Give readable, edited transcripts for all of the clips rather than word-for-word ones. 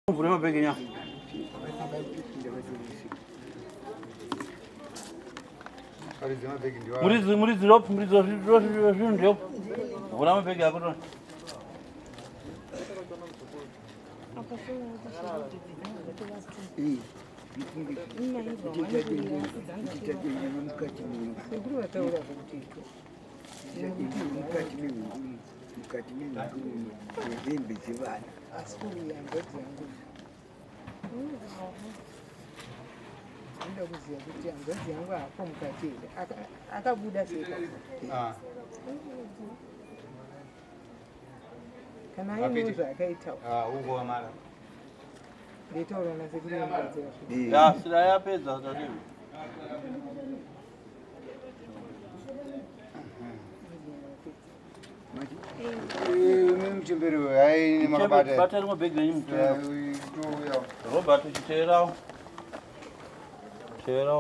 Vrema pequeña. Murizi lop, ndio. Vrema peke yako tu.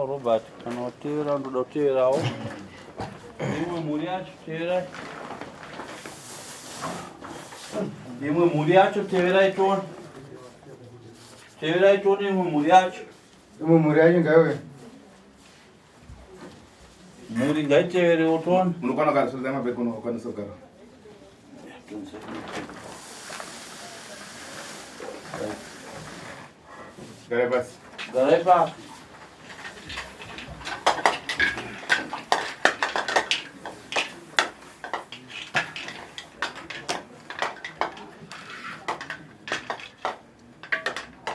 Robert, canotera, dotera. Dimwe muriacho tevera itona. Tevera itona imwe muriacho. Imwe muriacho ngawe. Muri ngaitevere utona. Munokwana kasoza mabeko nokwanisa kugara. Gare basi. Gare basi.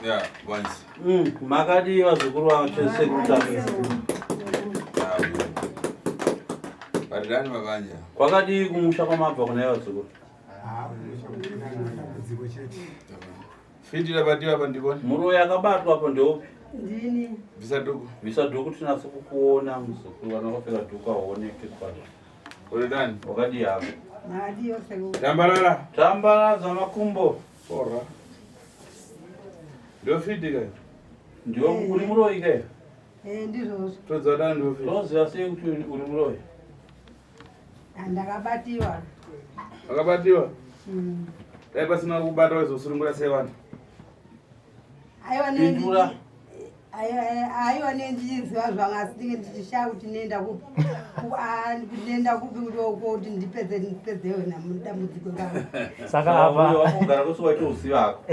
Yeah, once. Makadi wazukuru wa Sekuru tatu. Badani mabanja. Kwakadi kumusha kwa mapa kuna wazukuru. Fiti la badiwa hapa ndiboni. Muroya akabatwa hapo ndio. Ndini. Visaduku tunasukuona mzukuru anakofika duka aoneke pale. Ule dani Wakadi hapo. Nadi Sekuru. Tambala za makumbo. Pora. Ndio fiti gani? Ndio uri muroyi ke? Ndizo. Toza dani ndio fiti. Toza yase uri muroyi. Andakabatiwa. Akabatiwa? Basi na kubata wezo surungura sewana. Aiwa nenjizwa zvangasinge ndichishauti nenda kupi kuti ndipedze yona mudambudziko kangu. Saka hapa wakugara kusiwaita usi wako.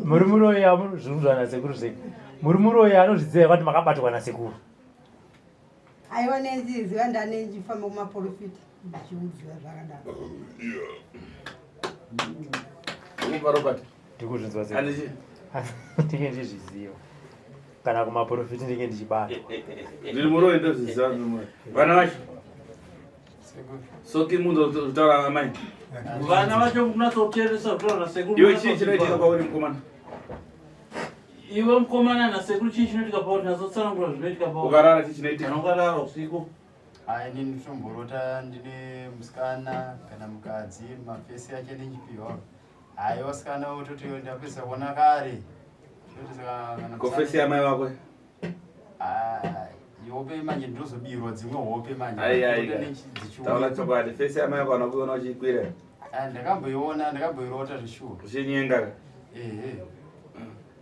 Muri muroya zvinhu na Sekuru sei. Muri muroya anozviziva kuti makabatwa na Sekuru. Aiwa nenjizwa ndanenjifamba kumaprofiti ndichiudzwa zvakadaro. Upa Robert. Ndikuzvinzwa sei. Ndinge ndizviziva. Kana kumaprofiti ndinge ndichibata. Ndiri muroya ndozviziva muroya. Vana vacho. Soki mundu utaura amai. Vana vacho kunasoteresa utaura na Sekuru. Iwe chii chinoitika kwauri mukomana? Iwe mukomana na Sekuru chii chinoitika pauri nazotsanangura zvinoitika pauri. Ukarara chii chinoitika? Ukarara usiku. Ini nditomborota ndine musikana kana mukadzi mafesi yake ndinchipiwa. Wasikana utoti ndapesa kuona kare. Kofesi ya mai wako? Hope manje ndozobirwa dzimwe hope manje. Taula chokwadi, fesi ya mai wako wanakuona uchikwira? Ndakamboirota zvishuwa. Uchinyenga?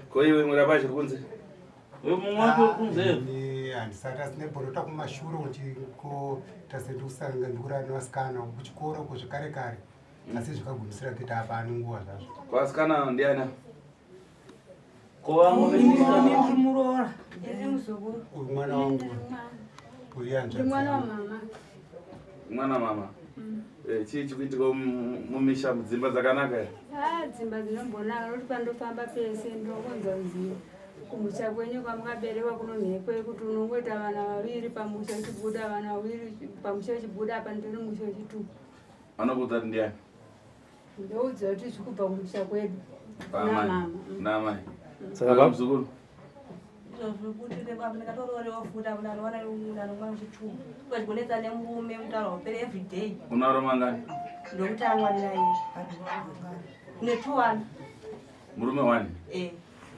Ko iwe murapacho kunze? Wewe mumwapo kunze? Handisati asine borota kumashure kuti ko taseti kusanga ndikura nevasikana kuchikoro kuzvikare kare. Asi zvikagumisira kuita apa ane nguva zvazvo. Kwasikana ndiana? Kowangu Murora. Uyu mwana wangu. Uyu anje. Mwana wa mama. Mwana mama. Chii chikuitika mumisha mudzimba dzakanaka here? Dzimba dzinombonaka noti pandofamba pese ndokonza ruzivo. Kumusha kwenyu kwamukaberekwa kunonhekwe kuti unongoita vana vaviri pamusha uchibuda vana vaviri pamusha uchibuda apa ndiri musha uchitupa. Anokuudza kuti ndiani? Ndoudza kuti zvikubva kumusha kwedu. Namai. Namai. Saka vamuzukuru. Zvokuti ndakatorore wafuta unaona unanongwa muchitu. Kwazigonetsa nemurume mutaura upere every day. Una mangani? Ndokutangwa naye. Ne 2 Murume wani?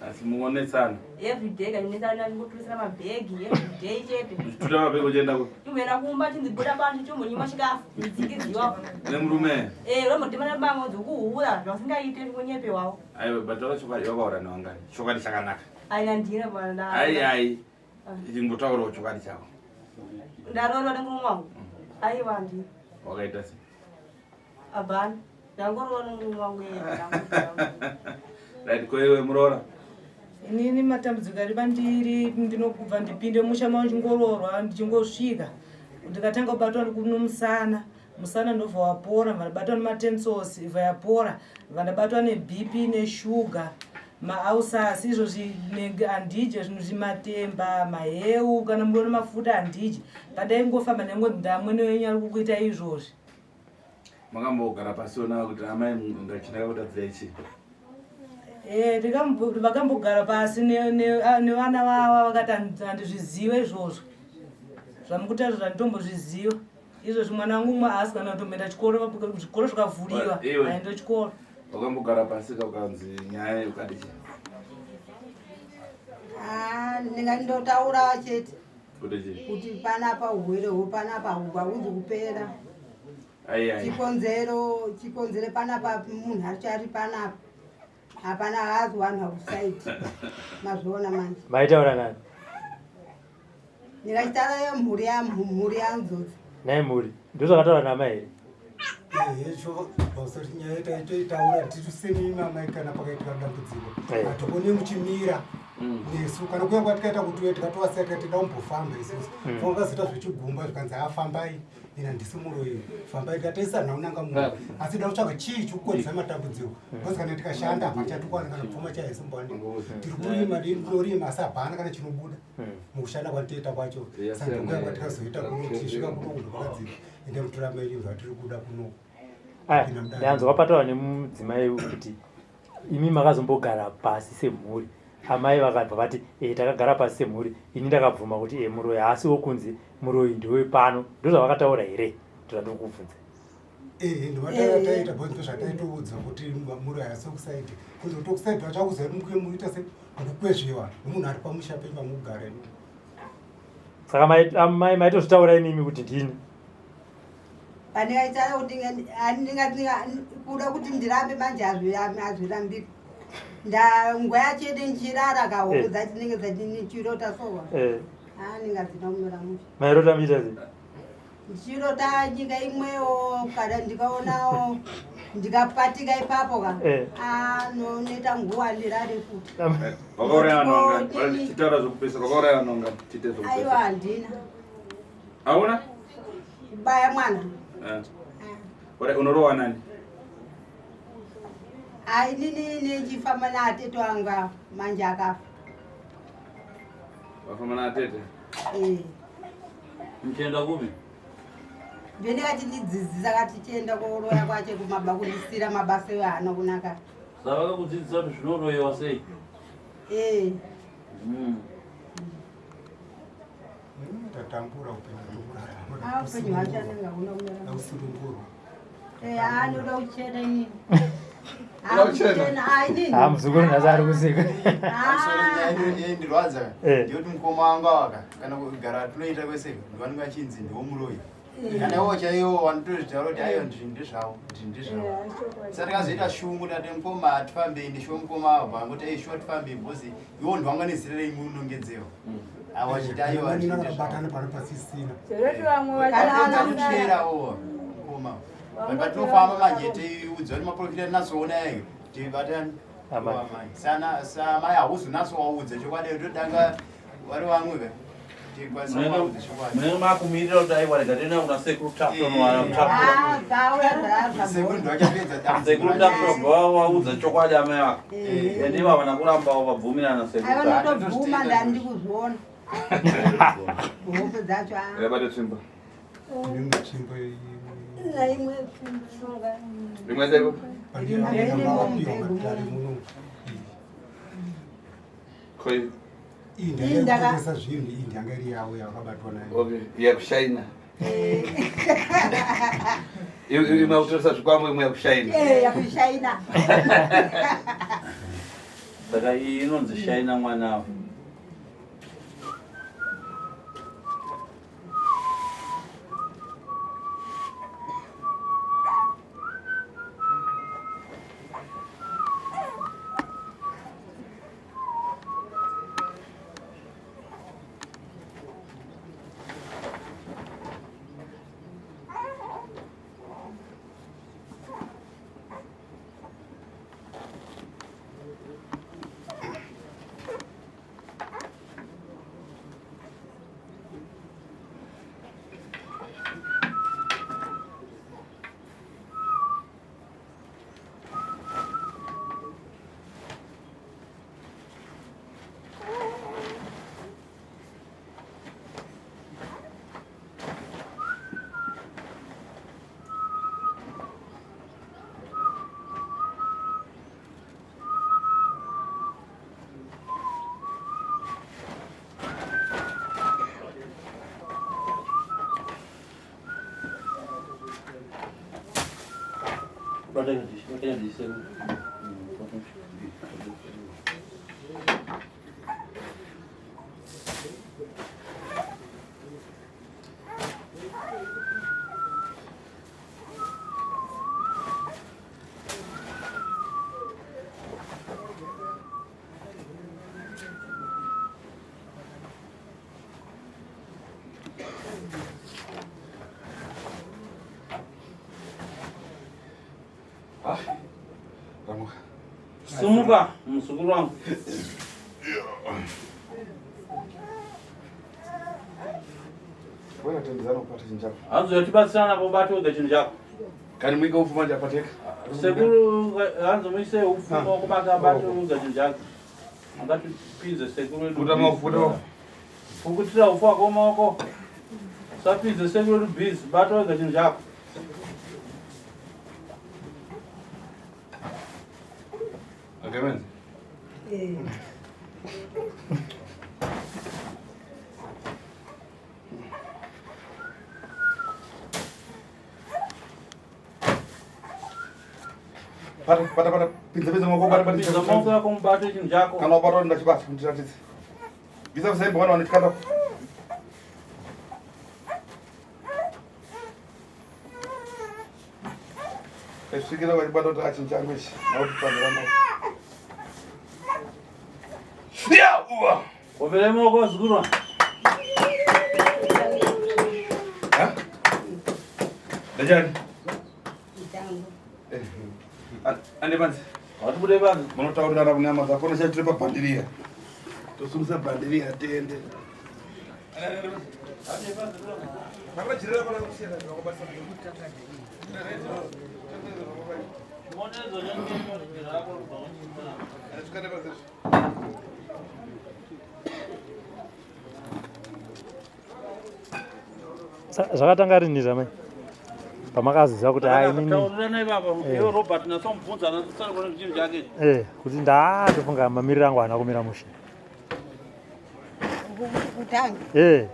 Asi muonetsana. Everyday kanetsana ngotulisira mabhegi everyday chete. Tuta mabhegi uchenda ku. Tumena kumba chinzibuda pantu chomonyima chikafu. Nzikiziwa. Nemurume. Romotemana bango dzokuhura zvasingaite kunyepe wawo. Aiwe batala chokwadi wakaura nawangani. Chokwadi chakanaka. Aina ndira bwana. Ai. Ichimbotaura chokwadi chako. Ndaroro nengumu wangu. Ai wandi. Wakaita sei? Abana. Ndangororo nengumu wangu yeye. Right, kwewe murora. Inini matambudziko ari pandiri ndinobva ndipinde musha mao chingororwa ndichingosvika ndikatanga kubatwa nomusana musana ndobva wapora vandabatwa nematensosi ibva yapora vandabatwa nebp neshuga maausasi izvozvi handidye zvinhu zvimatemba maheu kana muno mafuta handidye pandaingofamba nemwe ndamwene wenyu ari kukuita izvozvi. Makambogara pasi ona kuti amai ngachindaka kutadzirai chii? Vakambogara pasi nevana vava vakati handizvizive izvozvo zvamukutaura zvanditombozviziva izvozvi mwana wangu umwe haasi kana kutomboenda chikoro zvikoro zvikavhuriwa aenda chikoro. Wakambogara pasi ukanzi nyaya ukadi chii? Ndingandotaura chete Kuti chii? kuti panapa urwere hwepanapa hauzi kupera. Chikonzero panapa munhu achari panapa. Hapana hazi vanhu vakusaiti. Mazviona manje. Maitaura nani? Ndingachitaura mhuri yanzodzi. Naye mhuri. Ndozvakataura namai here? Izvo basa nyaya taitaura titusemi mamai kana pakaitika dambudziko. Hatokone muchimira. Nesu kana kuya kwatikaita kuti tikatowasa tikati daumbofamba isusu. Fongazoita zvichigumba zvikanzi afambai. Ina Ndisunungurei fambai kataisa naunanga munhu asi da kutsvaga chii chikukonzera matambudziko because kana tikashanda apa chatukwana kana kupfuma chaizimbwani tiri kurima ndinorima asi hapana kana chinobuda mukushanda kwatitoita kwacho saka ndokuya kwatikazoita kuti tisvika kuno kunhu kwakadzika ende mutoramba yenyu zvatiri kuda kuno. Ndanzwa wapataura nemudzimai kuti imi makazombogara pasi semhuri amai vakabva vati takagara pasi semhuri ini ndakabvuma kuti muroyi haasi wokunzi muroyi ndiwe pano ndozvavakataura here ndozvandokubvunza. Ndovataita bhozi ndozvataitoudza kuti muroyi haasi wokusaidi kunzi kuti wokusaidi vachakuza mukuye muita sekukwezvewa nemunhu ari pamusha penyu pamugara. Saka mai maitozvitaura inimi kuti ndini pandingaitaura kuti kuda kuti ndirambe manje hazvirambika nguva chete nchirara kahoko dzatinenge dzachirota sowa ndingazina kumira musha mairota muita sei ndichirota nyika imwewo kada ndikaonawo ndikapatika ipapo ka noita nguva ndirare futi. Chitaura zvokupesa kwakauraya nonga tite zvokupesa. Aiwa handina. Hauna? Kubaya mwana. Unorowa nani? Inini nechifamba naatete wanga manje akafa. Wafamba naatete? Mchienda kupi? Ndikati ndidzidzisa kati chienda kuroya kwache kundisira mabasa ehana kunaka. Saka vakakudzidzisa kuti zvinoroyiwa sei? Tatambura upenyu hwacho anenge huna kumira usununguru. Anoda kuchena inini. Muzukuru nhasi ari kusika. Ndirwadza ndiyoti mukoma wangu waka kana kugara tunoita kwese ndiwanenge achinzi ndiwomuroyi kana iwo chaiwo wanotozvitaura kuti aiwa ndizvavo saka ndikazoita shungu ndati mukoma hatifambei ndishuwa mukoma abva angoti aishuwa tifambei bhozi iwo ndiwanganizirira imwe unongedzewa awachiti aiwa ndizvabatana pano pasisina ndizvavo mukoma patinofamba manje tiudzwa kuti maprofita tinazoona ege tibatani samai hauzi nasowaudza chokwadi totanga vari vamwe ka munenge makumirira kuti aiwa rega tena kuna sekuru sekuru taptobva waudza chokwadi amai vako ende ivava nakurambawo vabvumirana sekutobvuma ndandi kuzviona hope dzacho Rabate tsvimbo. Tsvimbo naimwe Rimwe seko? Koi. Ndakasa zvinhu iyi ndanga iri yawo yakabatwa nayo. Okay, yakushaina. Imwe kutoresa zvikwambo imwe yakushaina. yakushaina. saka iyi inonzi shaina mwanawe. Sumuka, msukuru wangu. Wewe tendezana kupata chinjako. Anzo yatibatsana pobati uga chinjako. Kani mwika ufuma japateka. Sekuru anzo mwise ufuma kubata bati uga chinjako. Angati pize sekuru. Utama ufuta. Ukutira ufa koma uko. Sapize sekuru bis bati uga chinjako. Amen. Pada pinta mau pada Pinza moko yako mbati chinjako. Kana baro ndachibata mtiratisi. Bisa sasa mbona wanatikata. Kesigira wali bado tachinjangu ishi. Na utupandana. Ya uwa. Ovele moko zgurwa. Ha? Dajani. Ande banzi. Watu bude banzi. Munotaurira kunyama zakona chatiri pabandiria. Tosumisa bandiria tende. Vakachirira kana kusiyana zvakabasa zvakatanga rinira mai pamakaziva kuti kuti ndatofunga mamiriro angu haana kumira mushe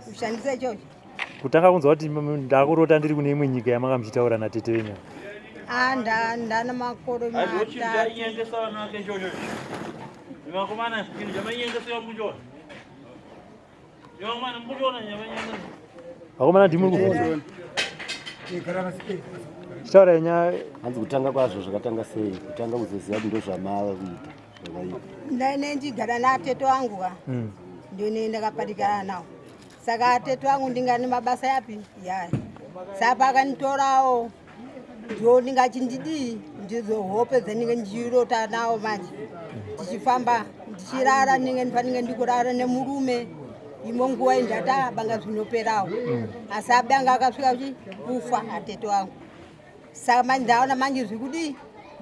kushandisa ichocho kutanga kunzwa kuti ndakurota ndiri kune imwe nyika yamanga muchitaura natete wenyu ndana makore vakomana ndimuri kuvudza chitaura nyaya hanzi kutanga kwazvo zvakatanga sei kutanga kuzoziva kuti ndozvamava kuita zvakaipa ndigara nateto wangu ka ndone ndakapatikana nawo saka ateto wangu ndingani mabasa yapi yaya sapa akanitorawo ndo ndingachindidii ndizohope dzaninge ndichirota nawo manje ndichifamba ndichirara ninge ndifanike ndikurara nemurume imwe nguva indata banga zvinoperawo asi abanga akasvika kuti kufa ateto wangu saka manje ndaona manje zvikudii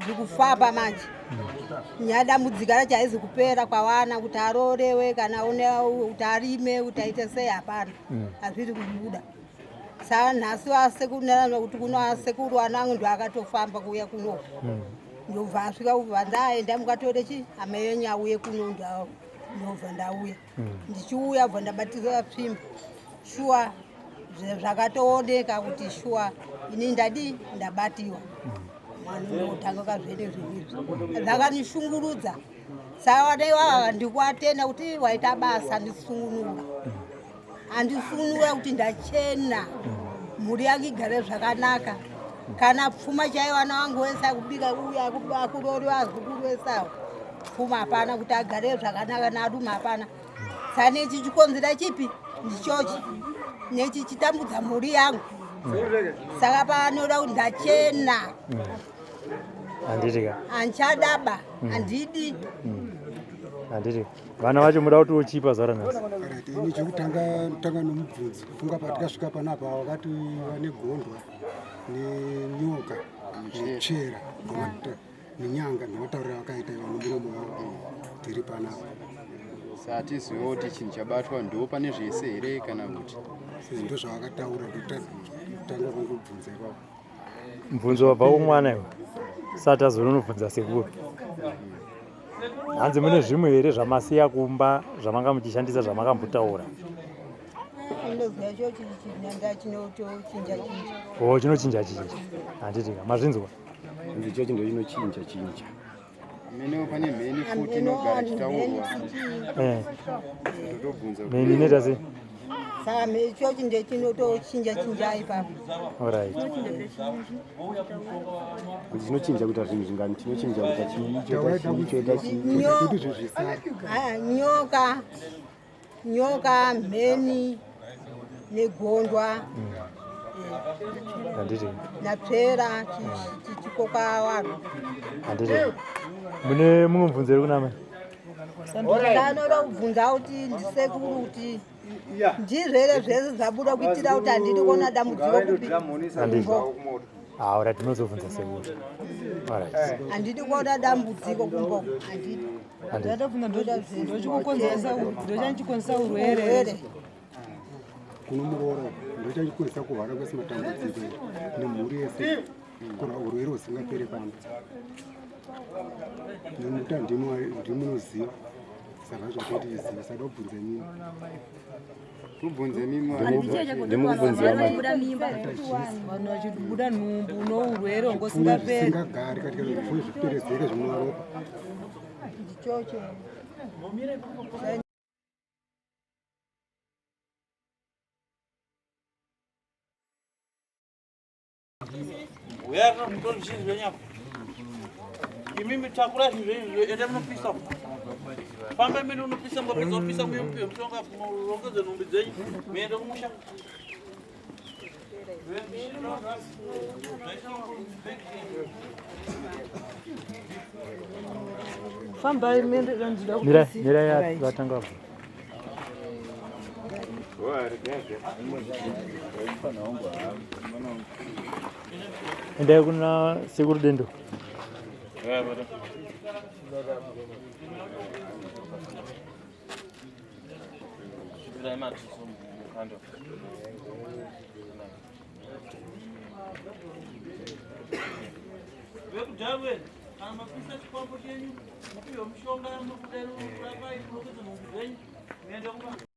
zvikufamba manje nyadambudzika racho haizi kupera kwawana kuti arorewe kana kuti arime kuti aite sei hapana hazviri kubuda saka nhasi wasekuru kuti kuno asekuru anangu ndo akatofamba kuuya kuno ndobva asvika kubva ndaenda mukatore chi hama yenyu auye kuno ndobva ndauya ndichiuya bva ndabatizwa pfimba shuwa zvakatooneka kuti shuwa ini ndadi ndabatiwa mwanotanga kazvene zvivizvo zvakanishungurudza Sawa dewa ndikwatenda kuti waita basa ndisununura. Andisununura kuti ndachena. Muri yangu igare zvakanaka. Kana pfuma chaiyo vana vangu vese kubika uya kurori vazukuru vesawo. Pfuma hapana kuti agare zvakanaka narume hapana. Saka ichi chikonzera chipi? Ndichochi. Nechi chitambudza mhuri yangu. Saka panoda kuti ndachena. Handitika. Anchadaba. Handidi. Handitika. Vana vacho muda kuti uchipa zara nhasi. Ini chekutanga nomubvunzi kufunga patikasvika panapa wakati vane gondwa nenyoka nechera nenyanga nematauriro akaita nomuromo wavo tiri panapa. Satizivo kuti chinhu chabatwa ndo pane zvese here kana kuti ndo zvavakataura kutanga kwekubvunza ipapo. Mubvunzo wabva kumwana iwe sati azonobvunza sekuru. Hanzi mune zvimwe here zvamasiya kumba zvamanga muchishandisa zvamakambotaura? Chinochinja chinja. Handitika. Mazvinzwa? Icho chindo chinochinja chinja. Menewo pane mheni futi inogara chitaurwa. Mheni inoita sei? Saka ichochi ndechinotochinja chinja ipapo. Alright. Kuti chinochinja kuita zvinhu zvingani chinochinja kuita nyoka, mheni negondwa. Handiti. Napera chichikoka vanhu. Handiti. Mune mumwe mubvunzo uri kunama? Ndanoda kubvunza kuti ndisekuru kuti ndizvere zvese zvabuda kuitira kuti handidi kuona dambudziko kupi. Handiti. Alright, tinozobvunza sekuru. Alright. Handidi kuona dambudziko kumbo. Handidi. Ndochikukonzesa urwere. Kunomuroro ndochachikonzesa kurwara kwesimatambudziko nemhuri yese kuna urwere husingaperi pano. Nemuta ndimunoziva saka zvatotiziva saka ubvunze mimi. Ubvunze mimi ndimukubvunzira vanhu vachibuda nhumbu nourwere hungosingaperi. Singagari katika zvipfuyo zvikuperezeke zvinowaropa. Ndichocho. Uyarna mutoni chizwe nyapa. Imimi chakula chizwe ende munopisa. Pamba mimi unopisa ngopisa opisa muyompiyo mtonga mulongeze numbi dzenyu. Miende kumusha. Famba imende ndida Mira ya vatanga. Ende kuna sekuru dendo. Bada. Bila mati kando. Wewe kujawe ama pisa kwa potenyu. Mpiyo mshonga mkutano kwa kwa kwa kwa kwa kwa kwa kwa kwa kwa kwa kwa